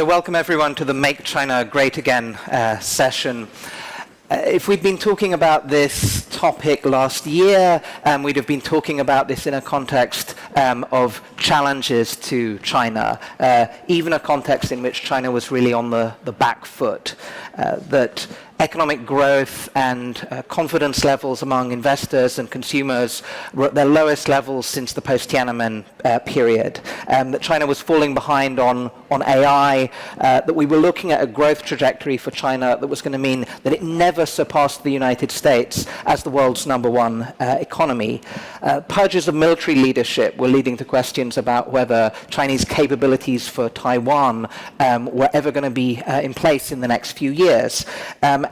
So welcome everyone to the Make China Great Again session. If we'd been talking about this topic last year, we'd have been talking about this in a context of challenges to China, even a context in which China was really on the back foot, that economic growth and confidence levels among investors and consumers were at their lowest levels since the post-Tiananmen period, that China was falling behind on AI, that we were looking at a growth trajectory for China that was going to mean that it never surpassed the United States as the world's #1 economy. Purges of military leadership were leading to questions about whether Chinese capabilities for Taiwan were ever going to be in place in the next few years.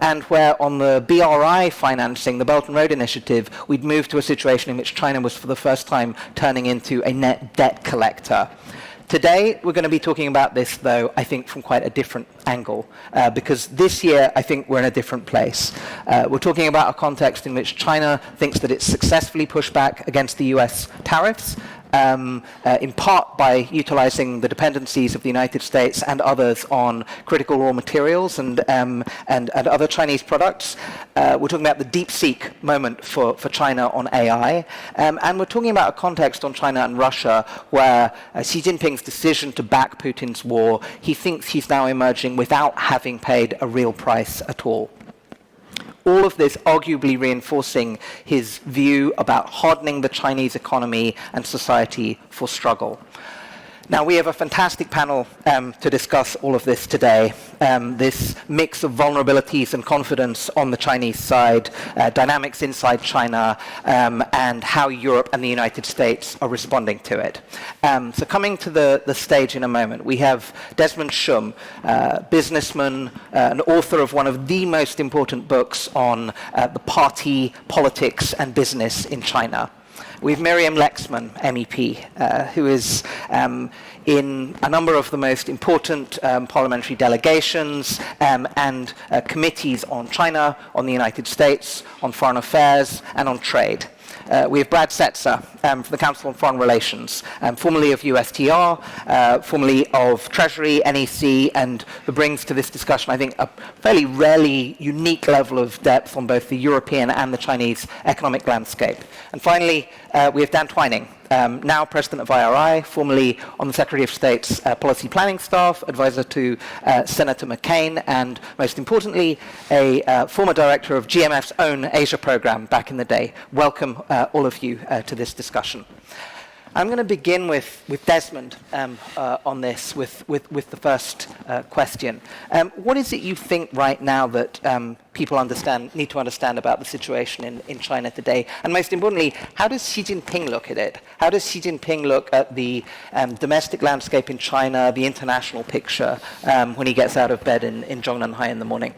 And where on the BRI financing, the Belt and Road Initiative, we'd moved to a situation in which China was for the first time turning into a net debt collector. Today, we're going to be talking about this, though, I think from quite a different angle, because this year, I think we're in a different place. We're talking about a context in which China thinks that it's successfully pushed back against the US tariffs, in part by utilizing the dependencies of the United States and others on critical raw materials and other Chinese products. We're talking about the DeepSeek moment for China on AI. And we're talking about a context on China and Russia where Xi Jinping's decision to back Putin's war, he thinks he's now emerging without having paid a real price at all. All of this arguably reinforcing his view about hardening the Chinese economy and society for struggle. Now, we have a fantastic panel to discuss all of this today. This mix of vulnerabilities and confidence on the Chinese side, dynamics inside China, and how Europe and the United States are responding to it. So coming to the stage in a moment, we have Desmond Shum, businessman, an author of one of the most important books on the party, politics, and business in China. We have Miriam Lexmann, MEP, who is in a number of the most important parliamentary delegations and committees on China, on the United States, on foreign affairs, and on trade. We have Brad Setzer from the Council on Foreign Relations, formerly of USTR, formerly of Treasury, NEC, and who brings to this discussion, I think, a fairly rarely unique level of depth on both the European and the Chinese economic landscape. And finally, we have Dan Twining, now President of IRI, formerly on the Secretary of State's policy planning staff, advisor to Senator McCain, and most importantly, a former director of GMF's own Asia program back in the day. Welcome, all of you, to this discussion. I'm going to begin with Desmond on this, with the first question. What is it you think right now that people need to understand about the situation in China today? And most importantly, how does Xi Jinping look at it? How does Xi Jinping look at the domestic landscape in China, the international picture, when he gets out of bed in Zhongnanhai in the morning?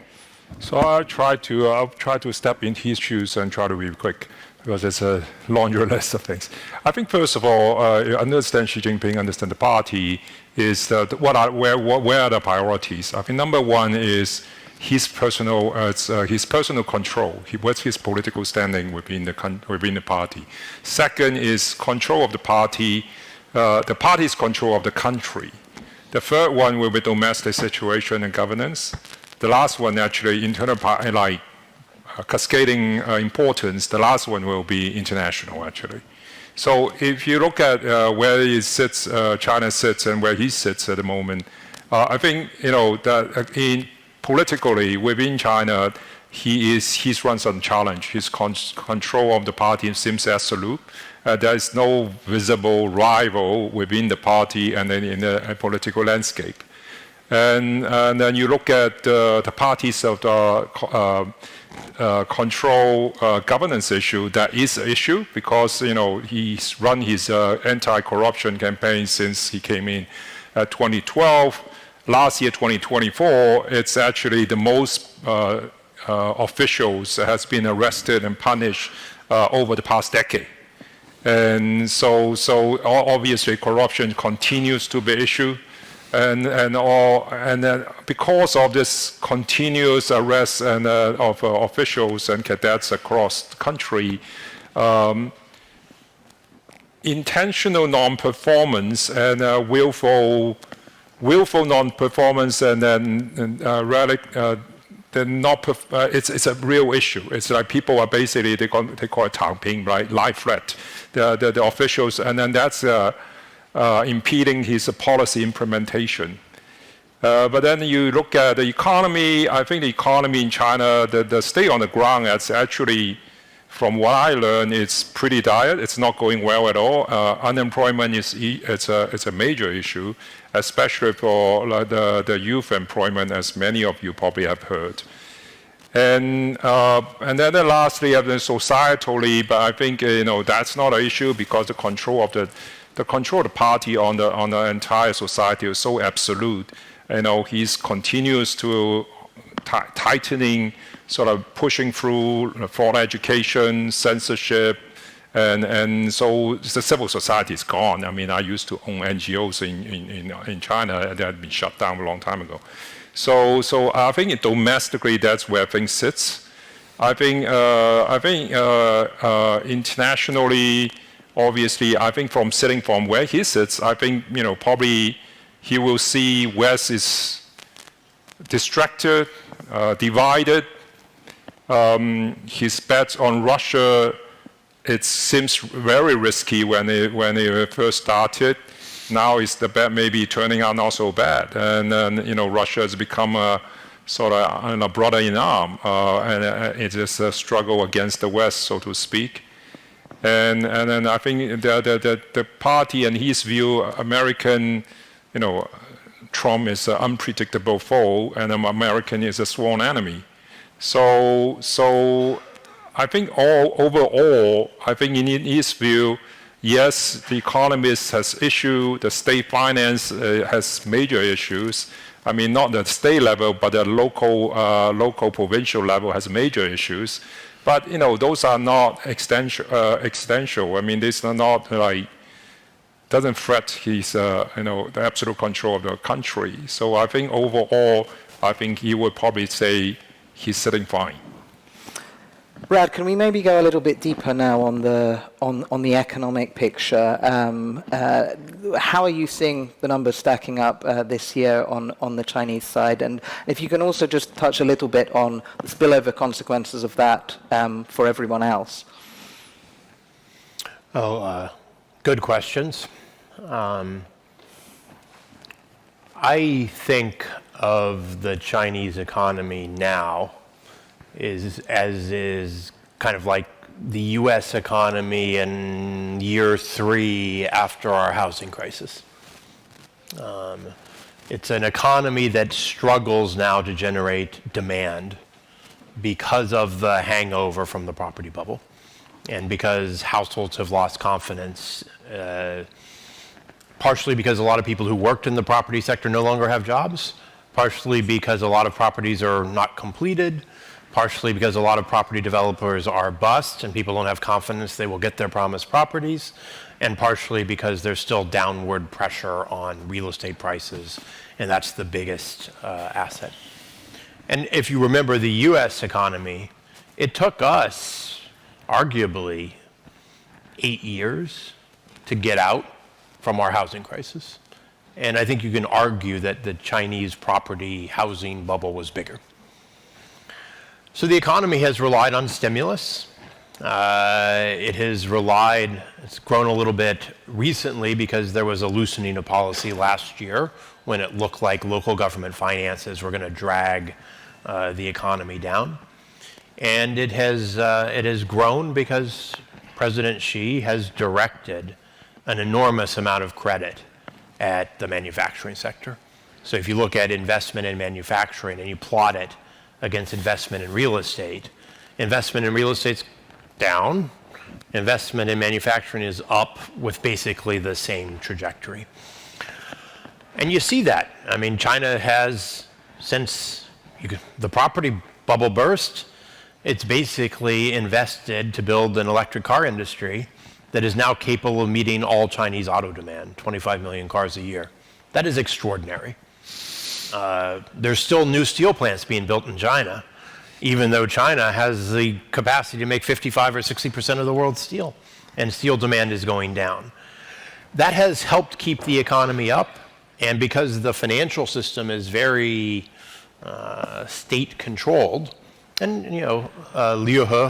So I'll try to step into his shoes and try to be quick, because it's a laundry list of things. I think first of all, understand Xi Jinping, understand the party, is where are the priorities? I think number one is his personal control. What's his political standing within the party? Second is control of the party's control of the country. The third one will be domestic situation and governance. The last one actually internal cascading importance. The last one will be international actually. So if you look at where he sits, China sits, and where he sits at the moment, I think that politically within China, he's run some challenge. His control of the party seems absolute. There is no visible rival within the party and then in the political landscape. And then you look at the parties of the control governance issue. That is an issue because he's run his anti-corruption campaign since he came in 2012. Last year, 2024, it's actually the most officials has been arrested and punished over the past decade. And so obviously corruption continues to be an issue. And then because of this continuous arrest and of officials and cadets across the country, intentional non-performance and willful willful non-performance and then they're not. It's a real issue. It's like people are basically they call it 躺平, right? Life threat. The officials, and then that's impeding his policy implementation. But then you look at the economy. I think the economy in China, the state on the ground, that's actually, from what I learned, it's pretty dire. It's not going well at all. Unemployment it's a major issue, especially for the youth employment, as many of you probably have heard. And then lastly, societally, but I think that's not an issue because the control of the party on the entire society is so absolute. He's continues to tightening, sort of pushing through foreign education, censorship, and so the civil society is gone. I mean, I used to own NGOs in China that had been shut down a long time ago. So I think domestically that's where things sits. I think internationally, obviously, I think sitting from where he sits, I think probably he will see West is distracted, divided. His bets on Russia, it seems very risky when they first started. Now is the bet maybe turning out not so bad, and then Russia has become a sort of a brother in arm, and it is a struggle against the West, so to speak. And then I think the party and his view, American, Trump is an unpredictable foe, and American is a sworn enemy. So I think overall, I think in his view, yes, the economist has issue, the state finance has major issues. I mean, not the state level, but the local provincial level has major issues. But those are not existential. I mean, these are not like doesn't threat his the absolute control of the country. So I think overall, I think he would probably say he's sitting fine. Brad, can we maybe go a little bit deeper now on the economic picture? How are you seeing the numbers stacking up this year on the Chinese side? And if you can also just touch a little bit on the spillover consequences of that for everyone else. Good questions. I think of the Chinese economy now is kind of like the U.S. economy in year 3 after our housing crisis. It's an economy that struggles now to generate demand because of the hangover from the property bubble and because households have lost confidence, partially because a lot of people who worked in the property sector no longer have jobs, partially because a lot of properties are not completed, partially because a lot of property developers are bust and people don't have confidence they will get their promised properties, and partially because there's still downward pressure on real estate prices, and that's the biggest asset. And if you remember the U.S. economy, it took us, arguably, 8 years to get out from our housing crisis. And I think you can argue that the Chinese property housing bubble was bigger. So the economy has relied on stimulus. It's grown a little bit recently because there was a loosening of policy last year when it looked like local government finances were going to drag the economy down. And it has grown because President Xi has directed an enormous amount of credit at the manufacturing sector. So if you look at investment in manufacturing and you plot it against investment in real estate's down, investment in manufacturing is up with basically the same trajectory. And you see that. I mean, China has, since the property bubble burst, it's basically invested to build an electric car industry that is now capable of meeting all Chinese auto demand, 25 million cars a year. That is extraordinary. There's still new steel plants being built in China, even though China has the capacity to make 55 or 60% of the world's steel, and steel demand is going down. That has helped keep the economy up, And because the financial system is very state-controlled, and Liu He,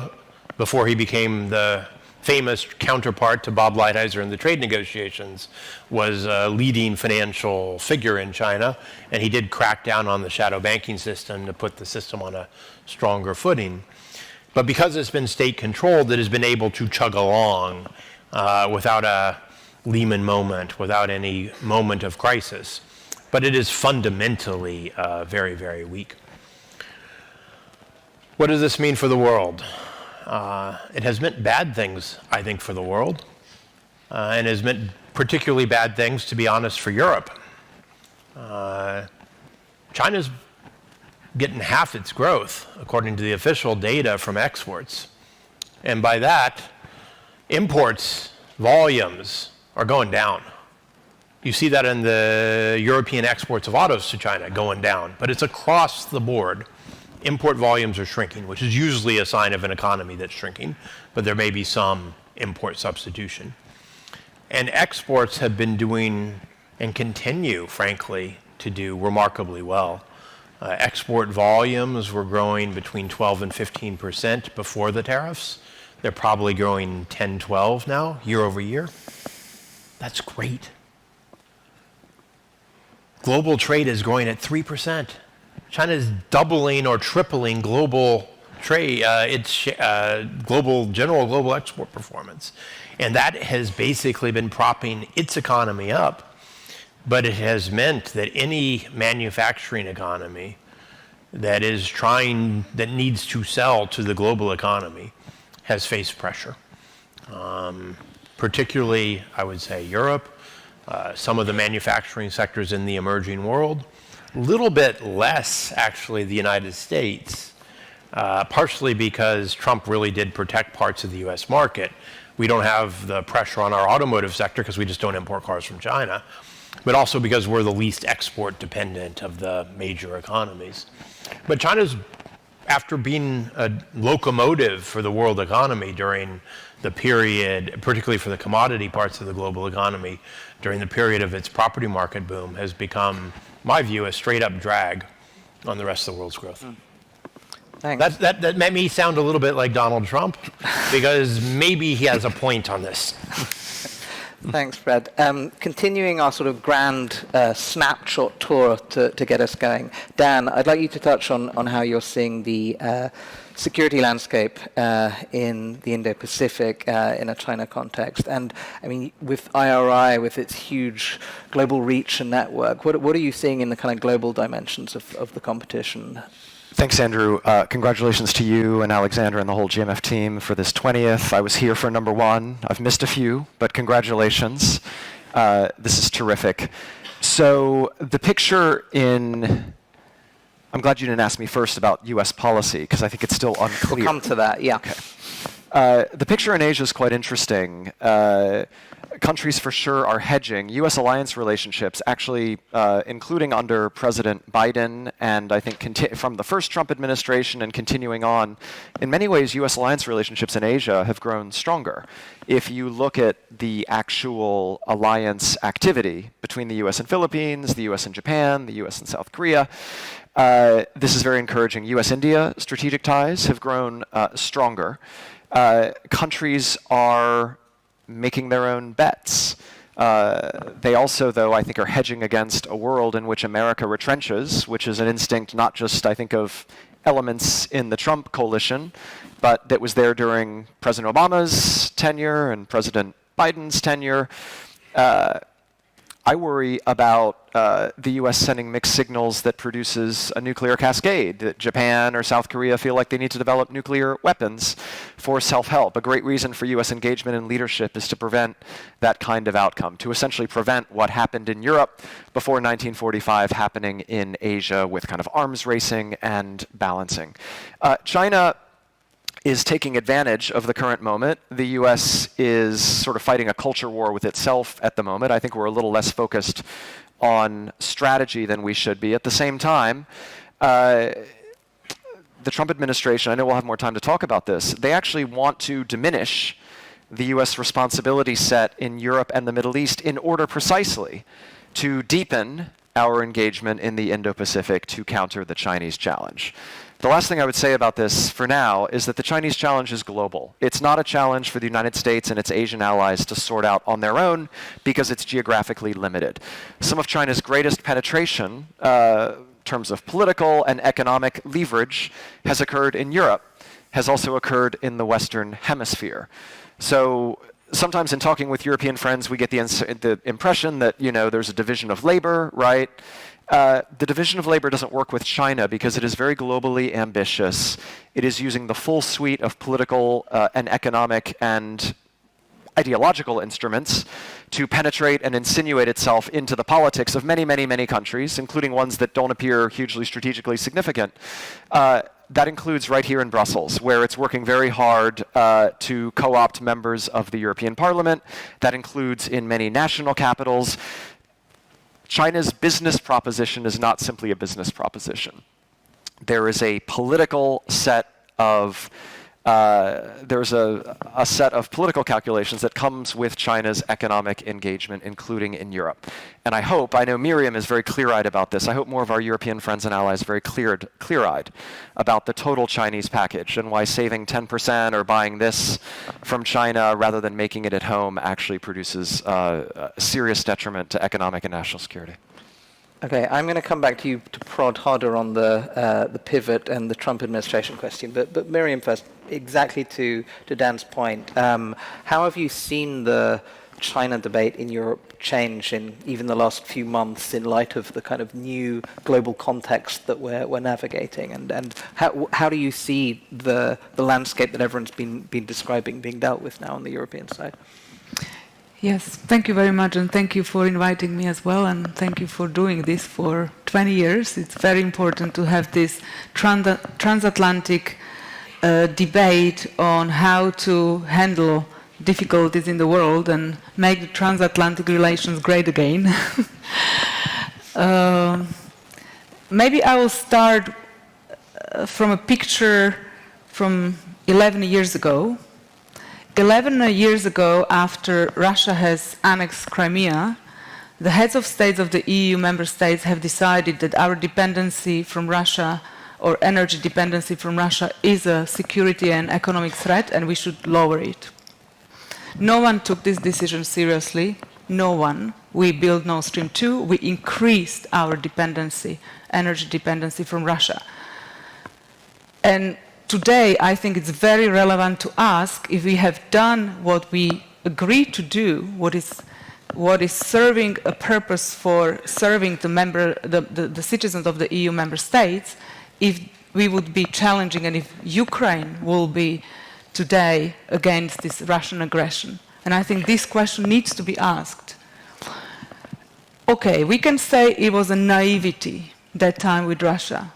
before he became the famous counterpart to Bob Lighthizer in the trade negotiations, was a leading financial figure in China, and he did crack down on the shadow banking system to put the system on a stronger footing. But because it's been state-controlled, it has been able to chug along without a Lehman moment, without any moment of crisis. But it is fundamentally very, very weak. What does this mean for the world? It has meant bad things, I think, for the world, and has meant particularly bad things, to be honest, for Europe. China's getting half its growth, according to the official data from exports. And by that, imports volumes are going down. You see that in the European exports of autos to China going down, but it's across the board. Import volumes are shrinking, which is usually a sign of an economy that's shrinking, but there may be some import substitution. And exports have been doing, and continue, frankly, to do remarkably well. Export volumes were growing between 12 and 15% before the tariffs. They're probably growing 10, 12 now, year over year. That's great. Global trade is growing at 3%. China is doubling or tripling global trade, its global export performance. And that has basically been propping its economy up. But it has meant that any manufacturing economy that needs to sell to the global economy has faced pressure. Particularly, I would say, Europe, some of the manufacturing sectors in the emerging world, a little bit less, actually, the United States, partially because Trump really did protect parts of the US market. We don't have the pressure on our automotive sector because we just don't import cars from China, but also because we're the least export dependent of the major economies. But China's, after being a locomotive for the world economy during the period, particularly for the commodity parts of the global economy, during the period of its property market boom, has become, my view, a straight-up drag on the rest of the world's growth. Thanks. That made me sound a little bit like Donald Trump, because maybe he has a point on this. Thanks, Fred. Continuing our sort of grand snapshot tour to get us going, Dan, I'd like you to touch on how you're seeing the security landscape in the Indo-Pacific in a China context. And I mean, with IRI, with its huge global reach and network, what are you seeing in the kind of global dimensions of the competition? Thanks, Andrew. Congratulations to you and Alexandra and the whole GMF team for this 20th. I was here for number 1. I've missed a few, but congratulations. This is terrific. So the picture in... I'm glad you didn't ask me first about US policy, because I think it's still unclear. We'll come to that, yeah. Okay. The picture in Asia is quite interesting. Countries for sure are hedging. US alliance relationships, actually, including under President Biden, and I think from the first Trump administration and continuing on, in many ways, US alliance relationships in Asia have grown stronger. If you look at the actual alliance activity between the US and Philippines, the US and Japan, the US and South Korea, this is very encouraging. US-India strategic ties have grown stronger. Countries are making their own bets. They also, though, I think, are hedging against a world in which America retrenches, which is an instinct not just, I think, of elements in the Trump coalition, but that was there during President Obama's tenure and President Biden's tenure. I worry about the US sending mixed signals that produces a nuclear cascade, that Japan or South Korea feel like they need to develop nuclear weapons for self-help. A great reason for US engagement and leadership is to prevent that kind of outcome, to essentially prevent what happened in Europe before 1945 happening in Asia with kind of arms racing and balancing. China is taking advantage of the current moment. The US is sort of fighting a culture war with itself at the moment. I think we're a little less focused on strategy than we should be. At the same time, the Trump administration, I know we'll have more time to talk about this, they actually want to diminish the US responsibility set in Europe and the Middle East in order precisely to deepen our engagement in the Indo-Pacific to counter the Chinese challenge. The last thing I would say about this for now is that the Chinese challenge is global. It's not a challenge for the United States and its Asian allies to sort out on their own because it's geographically limited. Some of China's greatest penetration, in terms of political and economic leverage, has occurred in Europe, has also occurred in the Western Hemisphere. So sometimes in talking with European friends, we get the impression that, there's a division of labor, right? The division of labor doesn't work with China because it is very globally ambitious. It is using the full suite of political and economic and ideological instruments to penetrate and insinuate itself into the politics of many, many, many countries, including ones that don't appear hugely strategically significant. That includes right here in Brussels, where it's working very hard to co-opt members of the European Parliament. That includes in many national capitals. China's business proposition is not simply a business proposition. There is a political set of there's a set of political calculations that comes with China's economic engagement, including in Europe. And I know Miriam is very clear-eyed about this. I hope more of our European friends and allies are very clear-eyed about the total Chinese package and why saving 10% or buying this from China rather than making it at home actually produces a serious detriment to economic and national security. Okay, I'm going to come back to you to prod harder on the pivot and the Trump administration question. But Miriam first, exactly to Dan's point, how have you seen the China debate in Europe change in even the last few months in light of the kind of new global context that we're navigating? And how do you see the landscape that everyone's been describing being dealt with now on the European side? Yes, thank you very much, and thank you for inviting me as well, and thank you for doing this for 20 years. It's very important to have this transatlantic debate on how to handle difficulties in the world and make the transatlantic relations great again. Maybe I will start from a picture from 11 years ago. 11 years ago, after Russia has annexed Crimea, the heads of states of the EU member states have decided that our dependency from Russia, or energy dependency from Russia, is a security and economic threat, and we should lower it. No one took this decision seriously. No one. We built Nord Stream 2. We increased our dependency, energy dependency from Russia. And today, I think it's very relevant to ask if we have done what we agreed to do, what is serving a purpose for serving the citizens of the EU member states, if we would be challenging and if Ukraine will be today against this Russian aggression. And I think this question needs to be asked. Okay, we can say it was a naivety that time with Russia,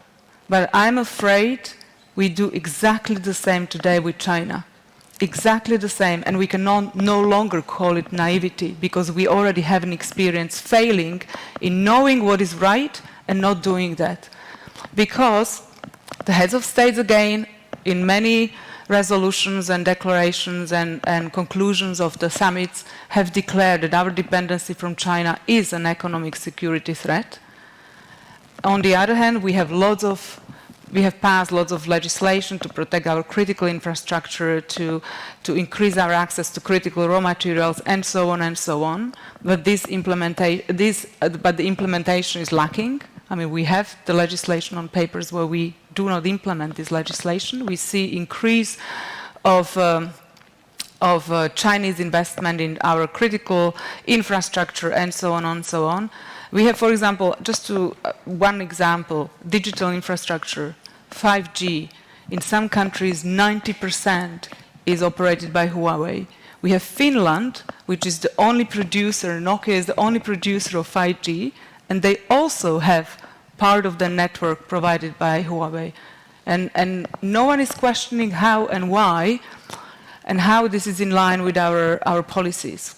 but I'm afraid we do exactly the same today with China. Exactly the same, and we can no longer call it naivety because we already have an experience failing in knowing what is right and not doing that. Because the heads of states, again, in many resolutions and declarations and conclusions of the summits, have declared that our dependency from China is an economic security threat. On the other hand, we have passed lots of legislation to protect our critical infrastructure, to increase our access to critical raw materials, and so on and so on. But the implementation is lacking. I mean, we have the legislation on papers where we do not implement this legislation. We see increase of Chinese investment in our critical infrastructure, and so on and so on. We have, for example, one example, digital infrastructure, 5G. In some countries, 90% is operated by Huawei. We have Finland, which is the only producer, Nokia is the only producer of 5G, and they also have part of the network provided by Huawei. And no one is questioning how and why, and how this is in line with our policies.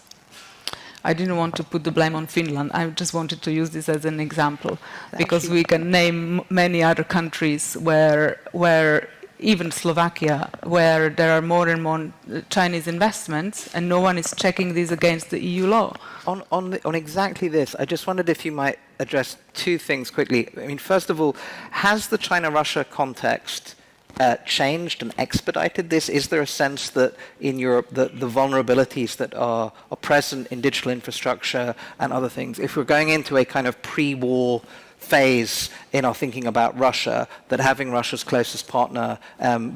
I didn't want to put the blame on Finland. I just wanted to use this as an example, because we can name many other countries where even Slovakia, where there are more and more Chinese investments, and no one is checking these against the EU law. On exactly this, I just wondered if you might address two things quickly. I mean, first of all, has the China-Russia context changed and expedited this? Is there a sense that in Europe that the vulnerabilities that are present in digital infrastructure and other things, if we're going into a kind of pre-war phase in our thinking about Russia, that having Russia's closest partner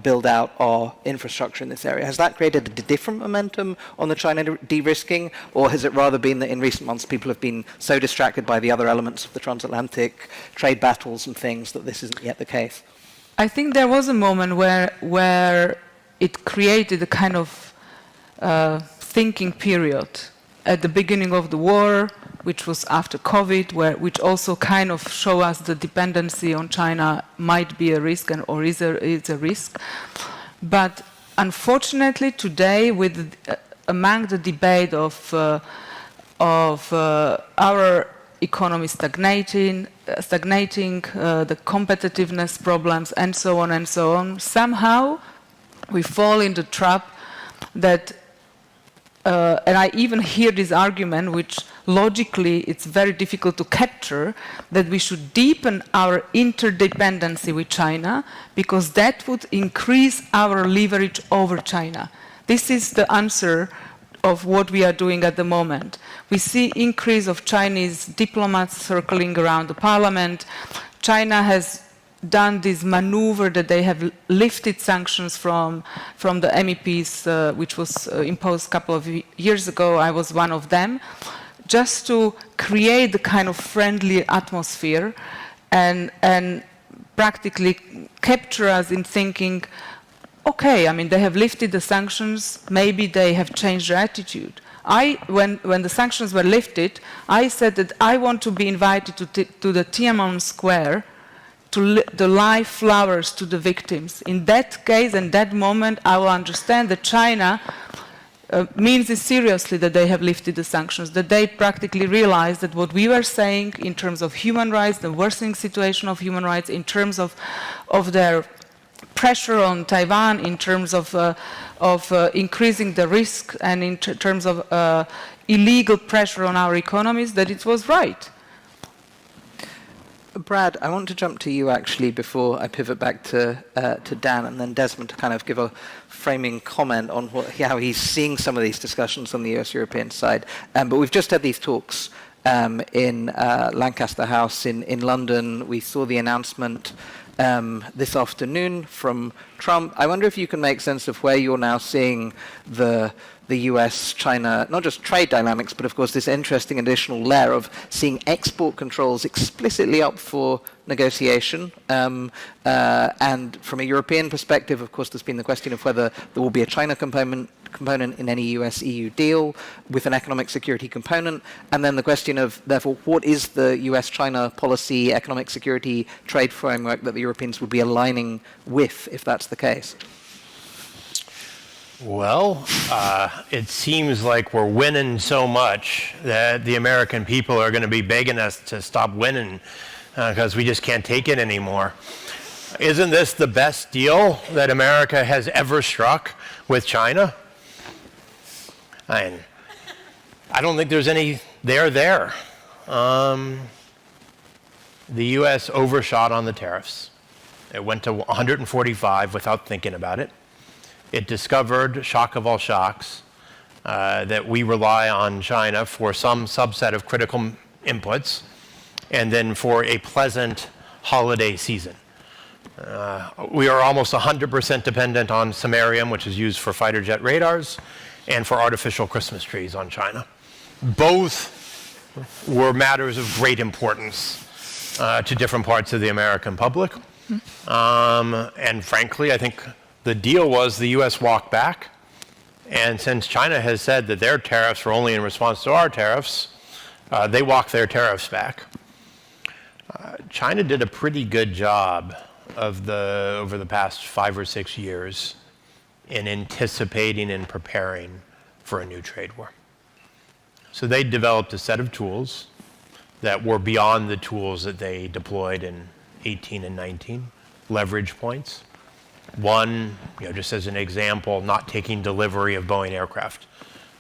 build out our infrastructure in this area, has that created a different momentum on the China de-risking, or has it rather been that in recent months people have been so distracted by the other elements of the transatlantic trade battles and things that this isn't yet the case? I think there was a moment where it created a kind of thinking period at the beginning of the war, which was after COVID, which also kind of show us the dependency on China might be a risk or is a risk. But unfortunately today, among the debate of our economy stagnating, the competitiveness problems, and so on, somehow we fall in the trap that, and I even hear this argument, which logically it's very difficult to capture, that we should deepen our interdependency with China because that would increase our leverage over China. This is the answer of what we are doing at the moment. We see increase of Chinese diplomats circling around the parliament. China has done this maneuver that they have lifted sanctions from the MEPs, which was imposed a couple of years ago. I was one of them, just to create the kind of friendly atmosphere and practically capture us in thinking, okay, I mean, they have lifted the sanctions, maybe they have changed their attitude. When the sanctions were lifted, I said that I want to be invited to the Tiananmen Square to the live flowers to the victims. In that case, in that moment, I will understand that China means it seriously that they have lifted the sanctions, that they practically realize that what we were saying in terms of human rights, the worsening situation of human rights, in terms of their pressure on Taiwan, in terms of increasing the risk, and in terms of illegal pressure on our economies, that it was right. Brad, I want to jump to you actually before I pivot back to Dan, and then Desmond to kind of give a framing comment on how he's seeing some of these discussions on the US-European side. But we've just had these talks in Lancaster House in London. We saw the announcement this afternoon from Trump. I wonder if you can make sense of where you're now seeing the US-China, not just trade dynamics, but of course this interesting additional layer of seeing export controls explicitly up for negotiation. And from a European perspective, of course, there's been the question of whether there will be a China component in any US-EU deal with an economic security component. And then the question of, therefore, what is the US-China policy, economic security, trade framework that the Europeans would be aligning with, if that's the case? Well, it seems like we're winning so much that the American people are going to be begging us to stop winning because we just can't take it anymore. Isn't this the best deal that America has ever struck with China? I don't think there's any there. The U.S. overshot on the tariffs. It went to 145 without thinking about it. It discovered, shock of all shocks, that we rely on China for some subset of critical inputs and then for a pleasant holiday season. We are almost 100% dependent on samarium, which is used for fighter jet radars, and for artificial Christmas trees on China. Both were matters of great importance to different parts of the American public. And frankly, I think the deal was the U.S. walked back, and since China has said that their tariffs were only in response to our tariffs, they walked their tariffs back. China did a pretty good job over the past 5 or 6 years in anticipating and preparing for a new trade war. So they developed a set of tools that were beyond the tools that they deployed in 18 and 19, leverage points. One, just as an example, not taking delivery of Boeing aircraft.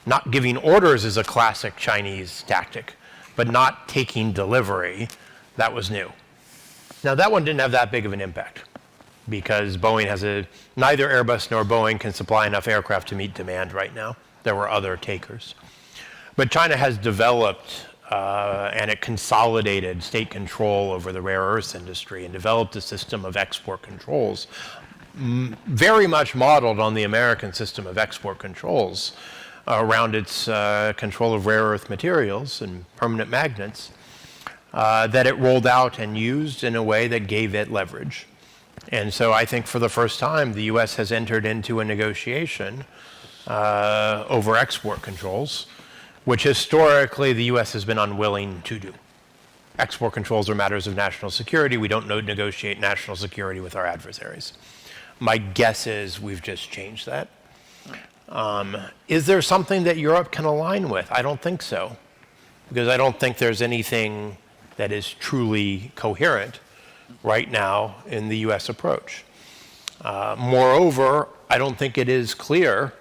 Not giving orders is a classic Chinese tactic, but not taking delivery, that was new. Now that one didn't have that big of an impact because neither Airbus nor Boeing can supply enough aircraft to meet demand right now. There were other takers. But China has developed and it consolidated state control over the rare earths industry and developed a system of export controls, very much modeled on the American system of export controls around its control of rare earth materials and permanent magnets that it rolled out and used in a way that gave it leverage. And so I think for the first time, the US has entered into a negotiation over export controls, which historically the US has been unwilling to do. Export controls are matters of national security. We don't negotiate national security with our adversaries. My guess is we've just changed that. Is there something that Europe can align with? I don't think so, because I don't think there's anything that is truly coherent right now in the US approach. Moreover, I don't think it is clear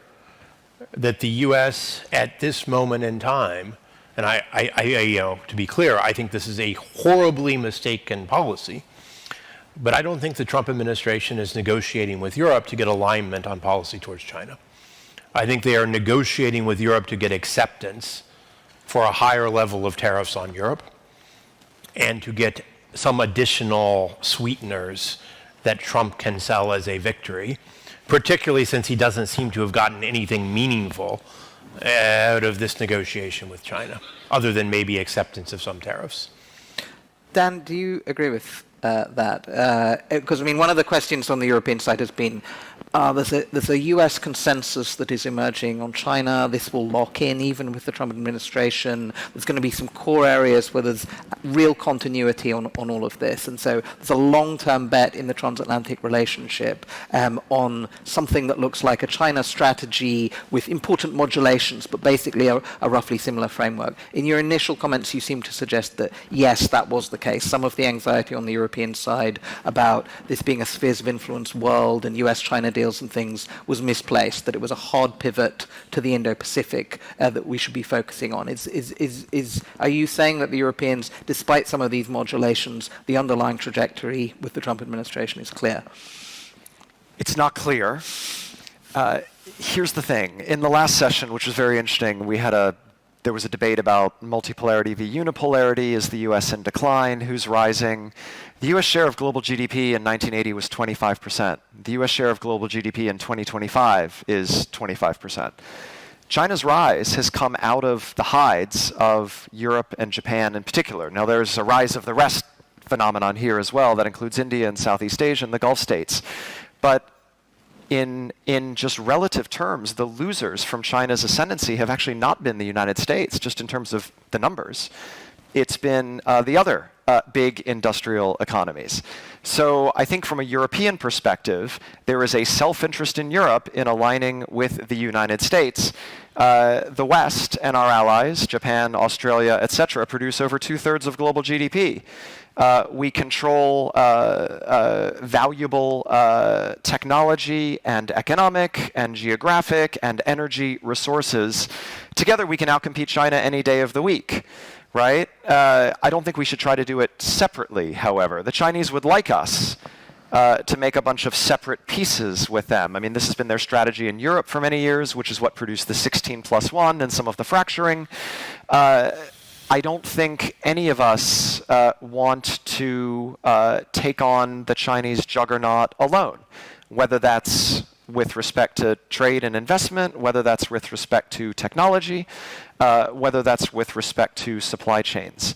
that the US at this moment in time, and to be clear, I think this is a horribly mistaken policy, but I don't think the Trump administration is negotiating with Europe to get alignment on policy towards China. I think they are negotiating with Europe to get acceptance for a higher level of tariffs on Europe and to get some additional sweeteners that Trump can sell as a victory, particularly since he doesn't seem to have gotten anything meaningful out of this negotiation with China, other than maybe acceptance of some tariffs. Dan, do you agree with that? Because, one of the questions on the European side has been, there's a US consensus that is emerging on China. This will lock in even with the Trump administration. There's going to be some core areas where there's real continuity on all of this. And so there's a long-term bet in the transatlantic relationship on something that looks like a China strategy with important modulations, but basically a roughly similar framework. In your initial comments, you seem to suggest that, yes, that was the case. Some of the anxiety on the European side about this being a spheres of influence world and US-China deals and things was misplaced, that it was a hard pivot to the Indo-Pacific that we should be focusing on. Are you saying that the Europeans, despite some of these modulations, the underlying trajectory with the Trump administration is clear? It's not clear. Here's the thing. In the last session, which was very interesting, there was a debate about multipolarity v. unipolarity. Is the US in decline? Who's rising? The US share of global GDP in 1980 was 25%. The US share of global GDP in 2025 is 25%. China's rise has come out of the hides of Europe and Japan in particular. Now there's a rise of the rest phenomenon here as well that includes India and Southeast Asia and the Gulf states. But in just relative terms, the losers from China's ascendancy have actually not been the United States, just in terms of the numbers. It's been the other big industrial economies. So I think from a European perspective, there is a self-interest in Europe in aligning with the United States. The West and our allies, Japan, Australia, etc., produce over 2/3 of global GDP. We control valuable technology and economic and geographic and energy resources. Together we can outcompete China any day of the week, right? I don't think we should try to do it separately, however. The Chinese would like us to make a bunch of separate pieces with them. This has been their strategy in Europe for many years, which is what produced the 16+1 and some of the fracturing. I don't think any of us want to take on the Chinese juggernaut alone, whether that's with respect to trade and investment, whether that's with respect to technology, whether that's with respect to supply chains.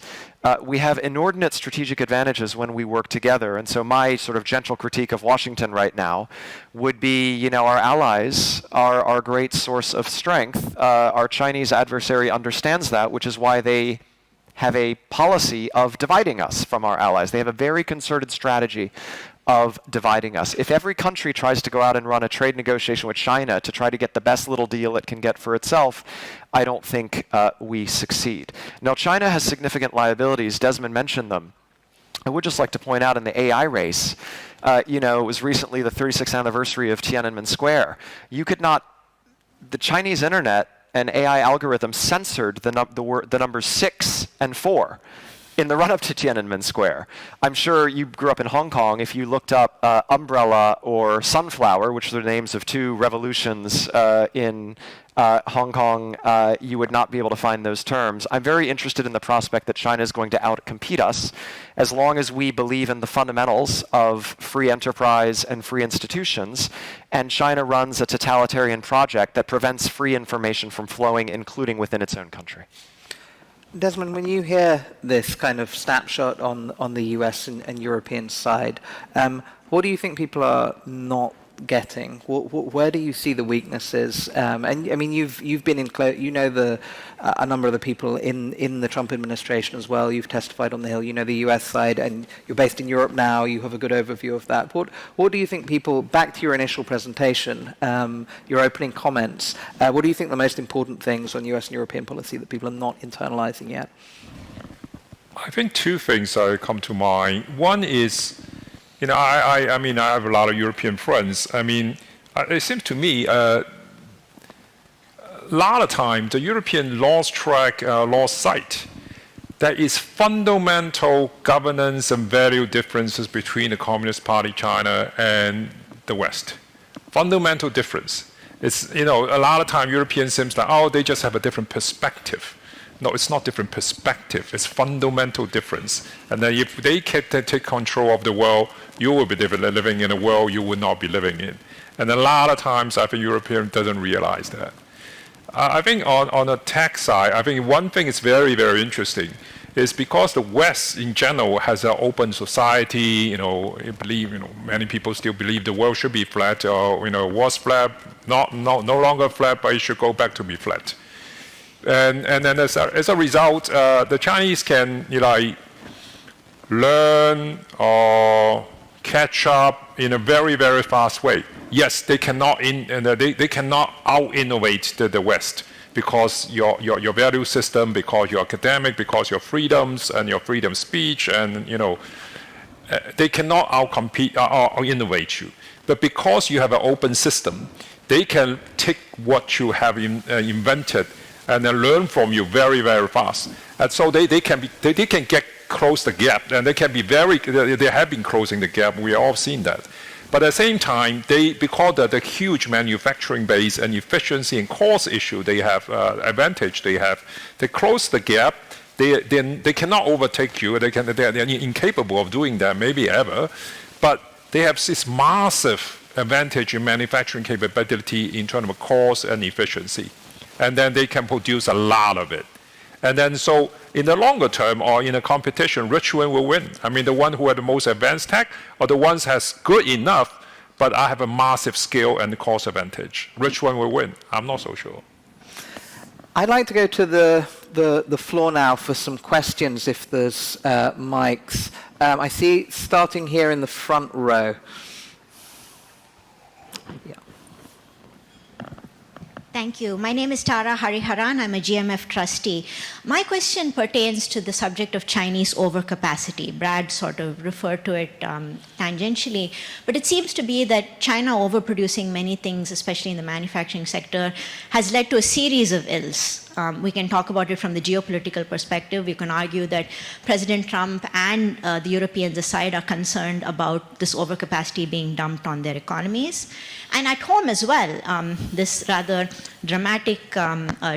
We have inordinate strategic advantages when we work together, and so my sort of gentle critique of Washington right now would be, our allies are our great source of strength. Our Chinese adversary understands that, which is why they have a policy of dividing us from our allies. They have a very concerted strategy of dividing us. If every country tries to go out and run a trade negotiation with China to try to get the best little deal it can get for itself, I don't think we succeed. Now, China has significant liabilities. Desmond mentioned them. I would just like to point out in the AI race, It was recently the 36th anniversary of Tiananmen Square. The Chinese internet and AI algorithms censored the numbers 6 and 4 in the run-up to Tiananmen Square. I'm sure you grew up in Hong Kong. If you looked up umbrella or sunflower, which are the names of two revolutions in Hong Kong, you would not be able to find those terms. I'm very interested in the prospect that China is going to outcompete us as long as we believe in the fundamentals of free enterprise and free institutions, and China runs a totalitarian project that prevents free information from flowing, including within its own country. Desmond, when you hear this kind of snapshot on the US and European side, what do you think people are not getting? Where do you see the weaknesses? And I mean, you've been in a number of the people in the Trump administration as well. You've testified on the Hill. You know the US side, and you're based in Europe now. You have a good overview of that. What do you think people, back to your initial presentation, your opening comments, what do you think the most important things on US and European policy that people are not internalizing yet? I think two things come to mind. One is, I mean, I have a lot of European friends. I mean, it seems to me a lot of time the European lost sight. There is fundamental governance and value differences between the Communist Party China and the West. Fundamental difference. It's, a lot of time Europeans seems like, they just have a different perspective. No, it's not different perspective. It's fundamental difference. And then if they take control of the world, you will be living in a world you would not be living in. And a lot of times, I think European doesn't realize that. I think on the tech side, I think one thing is very, very interesting is because the West in general has an open society. Many people still believe the world should be flat, or was flat, no longer flat, but it should go back to be flat. And then as a result, the Chinese can learn or catch up in a very, very fast way. Yes, they cannot they cannot out-innovate the West because your value system, because your academic, because your freedoms and your freedom of speech, and they cannot out-compete or innovate you. But because you have an open system, they can take what you have invented and then learn from you very, very fast. And so they can close the gap, and they have been closing the gap. We have all seen that. But at the same time, because of the huge manufacturing base and efficiency and cost issue they have, advantage they have, they close the gap. They cannot overtake you. They're incapable of doing that, maybe ever. But they have this massive advantage in manufacturing capability in terms of cost and efficiency. And then they can produce a lot of it. And then so in the longer term or in a competition, which one will win? I mean, the one who had the most advanced tech, or the ones has good enough, but I have a massive scale and cost advantage? Which one will win? I'm not so sure. I'd like to go to the floor now for some questions if there's mics. I see starting here in the front row. Yeah. Thank you. My name is Tara Hariharan. I'm a GMF trustee. My question pertains to the subject of Chinese overcapacity. Brad sort of referred to it tangentially, but it seems to be that China overproducing many things, especially in the manufacturing sector, has led to a series of ills. We can talk about it from the geopolitical perspective. We can argue that President Trump and the Europeans aside are concerned about this overcapacity being dumped on their economies. And at home as well, this rather dramatic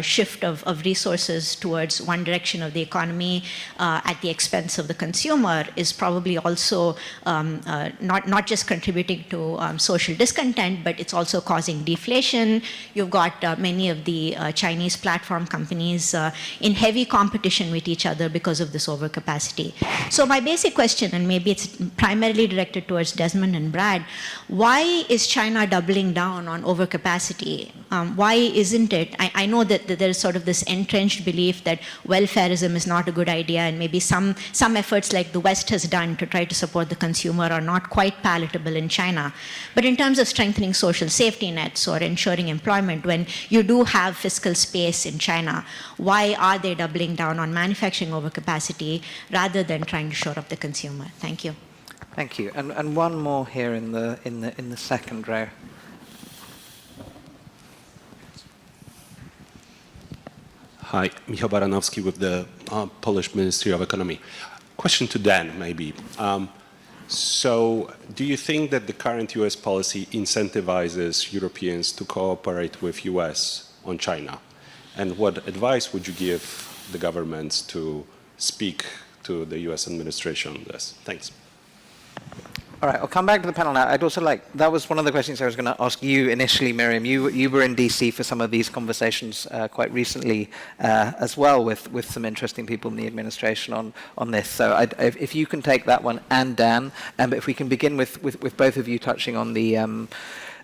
shift of resources towards one direction of the economy at the expense of the consumer is probably also not just contributing to social discontent, but it's also causing deflation. You've got many of the Chinese platform companies in heavy competition with each other because of this overcapacity. So my basic question, and maybe it's primarily directed towards Desmond and Brad, why is China doubling down on overcapacity? Why isn't it? I know that there is sort of this entrenched belief that welfareism is not a good idea, and maybe some efforts like the West has done to try to support the consumer are not quite palatable in China. But in terms of strengthening social safety nets or ensuring employment, when you do have fiscal space in China, why are they doubling down on manufacturing overcapacity rather than trying to shore up the consumer? Thank you. Thank you. And one more here in the second row. Hi, Michał Baranowski with the Polish Ministry of Economy. Question to Dan, maybe. So, do you think that the current U.S. policy incentivizes Europeans to cooperate with U.S. on China? And what advice would you give the governments to speak to the U.S. administration on this? Thanks. All right, I'll come back to the panel now. I'd also that was one of the questions I was going to ask you initially, Miriam. You were in DC for some of these conversations quite recently as well with some interesting people in the administration on this. So if you can take that one, and Dan, but if we can begin with both of you touching on the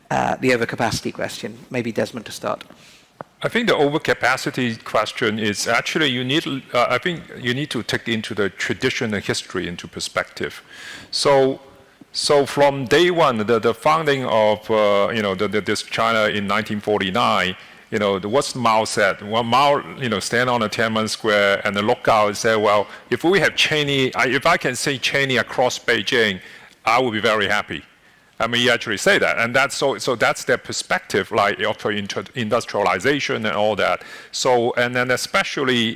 overcapacity question, maybe Desmond to start. I think the overcapacity question is actually I think you need to take into the traditional history into perspective. So from day one, the founding of this China in 1949, what's Mao said? Well, Mao stand on a Tiananmen Square and look out and say, well, if we have if I can see Cheney across Beijing, I will be very happy. I mean, he actually say that, and that's so that's their perspective, like of industrialization and all that. So, and then especially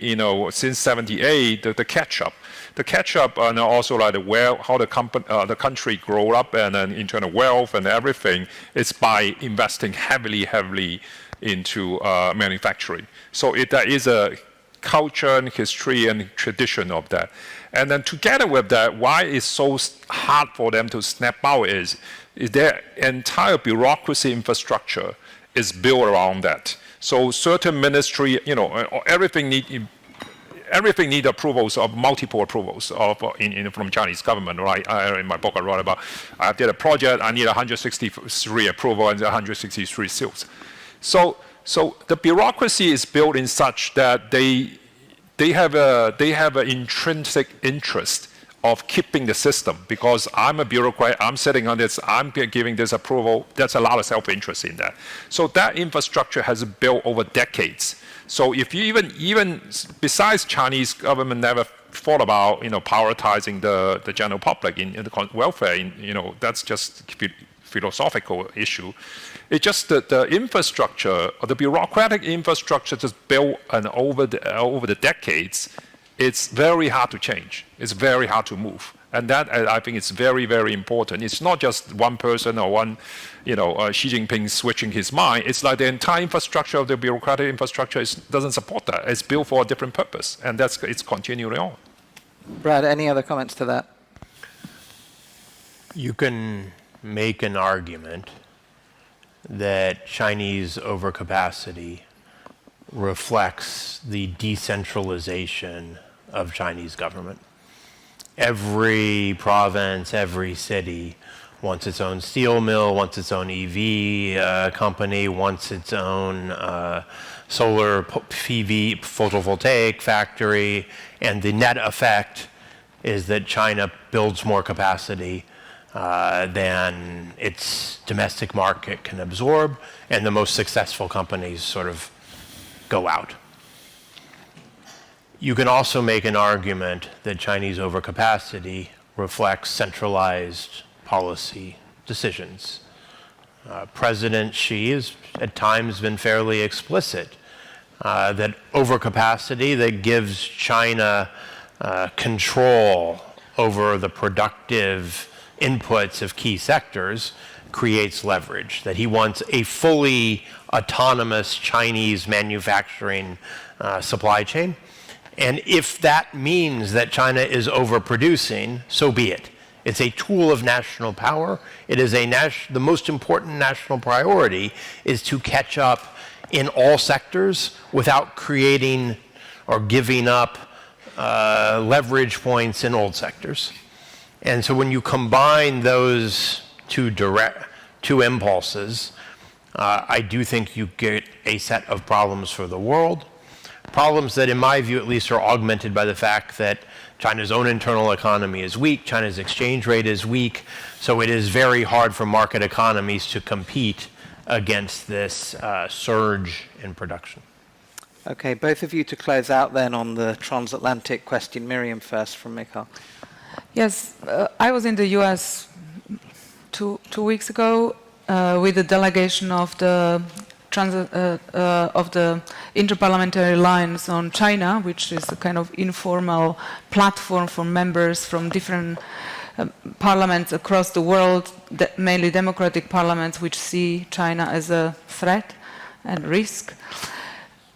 since '78, the catch-up, and also like how the country grow up and then internal wealth and everything is by investing heavily into manufacturing. So there is a culture and history and tradition of that. And then together with that, why it's so hard for them to snap out is their entire bureaucracy infrastructure is built around that. So certain ministry, everything need approvals of multiple approvals from Chinese government. Right? In my book I wrote about, I did a project, I need 163 approval and 163 seals. So the bureaucracy is built in such that they have an intrinsic interest of keeping the system, because I'm a bureaucrat, I'm sitting on this, I'm giving this approval. There's a lot of self-interest in that. So that infrastructure has built over decades. So if you even besides Chinese government never thought about prioritizing the general public in the welfare, that's just philosophical issue. It's just the infrastructure, or the bureaucratic infrastructure, just built and over the decades. It's very hard to change. It's very hard to move. And that, I think, is very, very important. It's not just one person or one, Xi Jinping switching his mind. It's like the entire infrastructure of the bureaucratic infrastructure doesn't support that. It's built for a different purpose, and it's continuing on. Brad, any other comments to that? You can make an argument that Chinese overcapacity reflects the decentralization of Chinese government. Every province, every city wants its own steel mill, wants its own EV company, wants its own solar PV photovoltaic factory, and the net effect is that China builds more capacity than its domestic market can absorb, and the most successful companies sort of go out. You can also make an argument that Chinese overcapacity reflects centralized policy decisions. President Xi has at times been fairly explicit that overcapacity that gives China control over the productive inputs of key sectors creates leverage, that he wants a fully autonomous Chinese manufacturing supply chain. And if that means that China is overproducing, so be it. It's a tool of national power. It is the most important national priority is to catch up in all sectors without creating or giving up leverage points in old sectors. And so when you combine those two impulses, I do think you get a set of problems for the world. Problems that, in my view at least, are augmented by the fact that China's own internal economy is weak, China's exchange rate is weak, so it is very hard for market economies to compete against this surge in production. Okay, both of you to close out then on the transatlantic question. Miriam first from Mikhail. Yes, I was in the U.S. two weeks ago with a delegation of the Interparliamentary Alliance on China, which is a kind of informal platform for members from different parliaments across the world, mainly democratic parliaments, which see China as a threat and risk.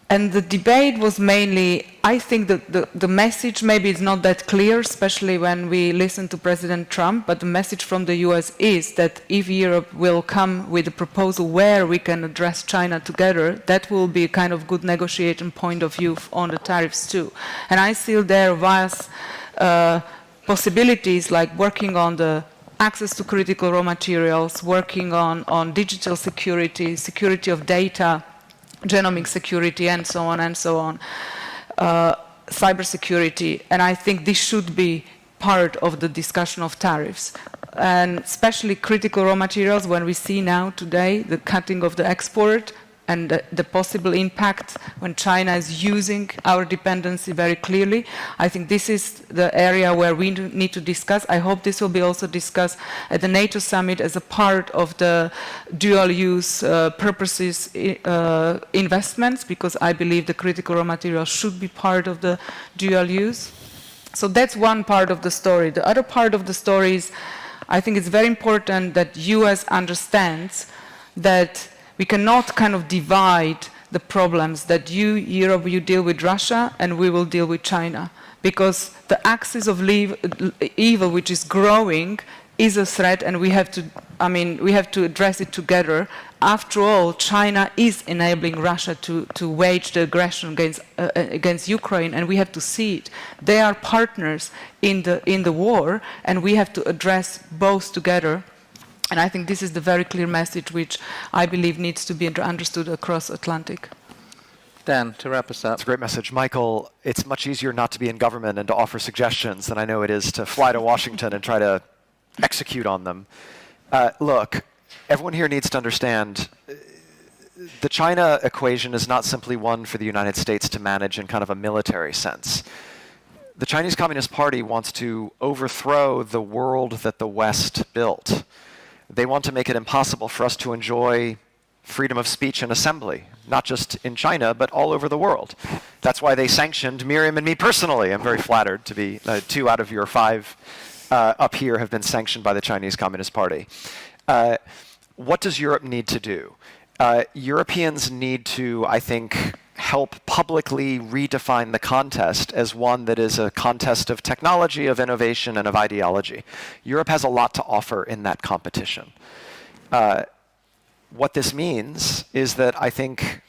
And the debate was mainly, I think the message maybe is not that clear, especially when we listen to President Trump, but the message from the US is that if Europe will come with a proposal where we can address China together, that will be a kind of good negotiating point of view on the tariffs too. And I see there vast possibilities like working on the access to critical raw materials, working on digital security, security of data, genomic security, and so on, cybersecurity. And I think this should be part of the discussion of tariffs. And especially critical raw materials, when we see now today the cutting of the export and the possible impact when China is using our dependency very clearly. I think this is the area where we need to discuss. I hope this will be also discussed at the NATO summit as a part of the dual-use purposes investments, because I believe the critical raw materials should be part of the dual-use. So that's one part of the story. The other part of the story is, I think it's very important that US understands that we cannot kind of divide the problems that Europe, you deal with Russia, and we will deal with China. Because the axis of evil, which is growing, is a threat, and we have to address it together. After all, China is enabling Russia to wage the aggression against Ukraine, and we have to see it. They are partners in the war, and we have to address both together. And I think this is the very clear message which I believe needs to be understood across Atlantic. Dan, to wrap us up. It's a great message. Michael, it's much easier not to be in government and to offer suggestions than I know it is to fly to Washington and try to execute on them. Look, everyone here needs to understand the China equation is not simply one for the United States to manage in kind of a military sense. The Chinese Communist Party wants to overthrow the world that the West built. They want to make it impossible for us to enjoy freedom of speech and assembly, not just in China, but all over the world. That's why they sanctioned Miriam and me personally. I'm very flattered to be 2 out of your 5 up here have been sanctioned by the Chinese Communist Party. What does Europe need to do? Europeans need to, I think, help publicly redefine the contest as one that is a contest of technology, of innovation, and of ideology. Europe has a lot to offer in that competition. What this means is that I think,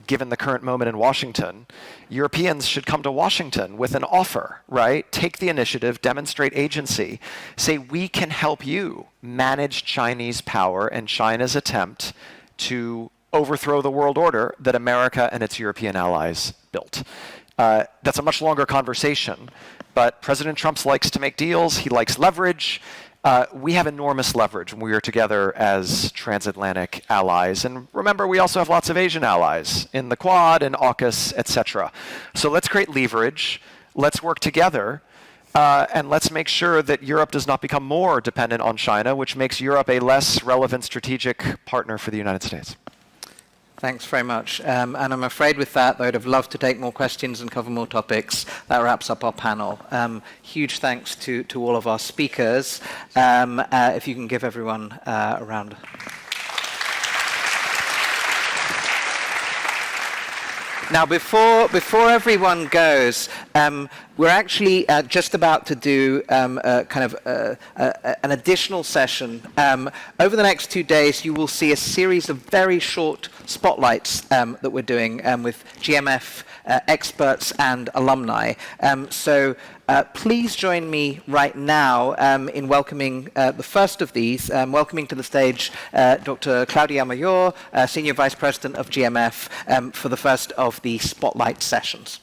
given the current moment in Washington, Europeans should come to Washington with an offer, right? Take the initiative, demonstrate agency, say we can help you manage Chinese power and China's attempt to overthrow the world order that America and its European allies built. That's a much longer conversation, but President Trump likes to make deals. He likes leverage. We have enormous leverage when we are together as transatlantic allies. And remember, we also have lots of Asian allies in the Quad and AUKUS, etc. So let's create leverage. Let's work together. And let's make sure that Europe does not become more dependent on China, which makes Europe a less relevant strategic partner for the United States. Thanks very much. And I'm afraid with that, though, I'd have loved to take more questions and cover more topics. That wraps up our panel. Huge thanks to all of our speakers. If you can give everyone a round. Now, before everyone goes, we're actually just about to do an additional session. Over the next 2 days, you will see a series of very short spotlights that we're doing with GMF experts and alumni. So please join me right now in welcoming the first of these, welcoming to the stage Dr. Claudia Mayor, Senior Vice President of GMF, for the first of the spotlight sessions.